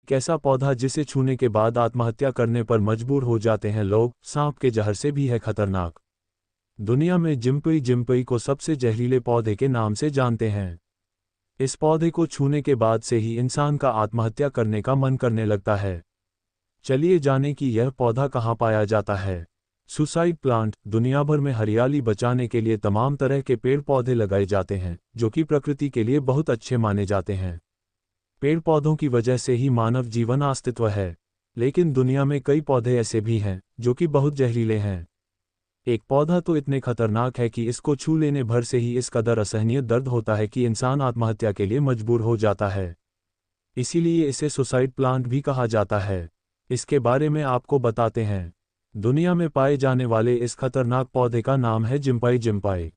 कैसा पौधा जिसे छूने के बाद आत्महत्या करने पर मजबूर हो जाते हैं लोग, सांप के जहर से भी है खतरनाक। दुनिया में जिम्पई जिम्पई को सबसे जहरीले पौधे के नाम से जानते हैं। इस पौधे को छूने के बाद से ही इंसान का आत्महत्या करने का मन करने लगता है। चलिए जानें कि यह पौधा कहाँ पाया जाता है। Suicide plant. दुनिया भर में हरियाली बचाने के लिए तमाम तरह के पेड़ पौधे लगाए जाते हैं, जो कि प्रकृति के लिए बहुत अच्छे माने जाते हैं। पेड़ पौधों की वजह से ही मानव जीवन अस्तित्व है। लेकिन दुनिया में कई पौधे ऐसे भी हैं जो कि बहुत जहरीले हैं। एक पौधा तो इतने खतरनाक है कि इसको छू लेने भर से ही इस कदर असहनीय दर्द होता है कि इंसान आत्महत्या के लिए मजबूर हो जाता है। इसीलिए इसे सुसाइड प्लांट भी कहा जाता है। इसके बारे में आपको बताते हैं। दुनिया में पाए जाने वाले इस खतरनाक पौधे का नाम है जिम्पाई जिम्पाई।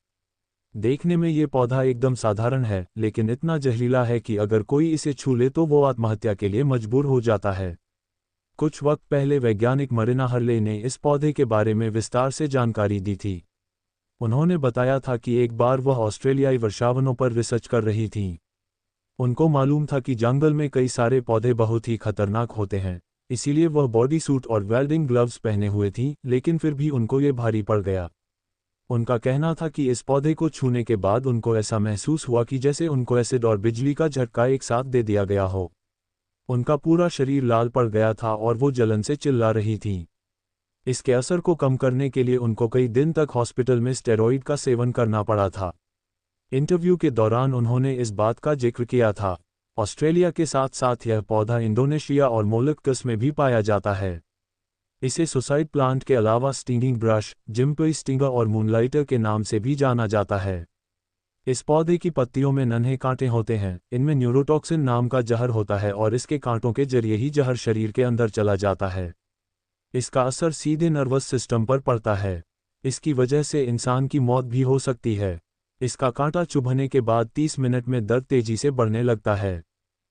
देखने में ये पौधा एकदम साधारण है, लेकिन इतना जहरीला है कि अगर कोई इसे छू ले तो वो आत्महत्या के लिए मजबूर हो जाता है। कुछ वक्त पहले वैज्ञानिक मरीना हर्ले ने इस पौधे के बारे में विस्तार से जानकारी दी थी। उन्होंने बताया था कि एक बार वह ऑस्ट्रेलियाई वर्षावनों पर रिसर्च कर रही थीं। उनको मालूम था कि जंगल में कई सारे पौधे बहुत ही खतरनाक होते हैं, इसीलिए वह बॉडी सूट और वेल्डिंग ग्लव्स पहने हुए थीं, लेकिन फिर भी उनको ये भारी पड़ गया। उनका कहना था कि इस पौधे को छूने के बाद उनको ऐसा महसूस हुआ कि जैसे उनको एसिड और बिजली का झटका एक साथ दे दिया गया हो। उनका पूरा शरीर लाल पड़ गया था और वो जलन से चिल्ला रही थीं। इसके असर को कम करने के लिए उनको कई दिन तक हॉस्पिटल में स्टेरॉइड का सेवन करना पड़ा था। इंटरव्यू के दौरान उन्होंने इस बात का जिक्र किया था। ऑस्ट्रेलिया के साथ साथ यह पौधा इंडोनेशिया और मोलक्कस में भी पाया जाता है। इसे सुसाइड प्लांट के अलावा स्टिंगिंग ब्रश, जिम्पई स्टिंगर और मूनलाइटर के नाम से भी जाना जाता है। इस पौधे की पत्तियों में नन्हे कांटे होते हैं। इनमें न्यूरोटॉक्सिन नाम का जहर होता है और इसके कांटों के जरिए ही जहर शरीर के अंदर चला जाता है। इसका असर सीधे नर्वस सिस्टम पर पड़ता है। इसकी वजह से इंसान की मौत भी हो सकती है। इसका कांटा चुभने के बाद 30 मिनट में दर्द तेजी से बढ़ने लगता है।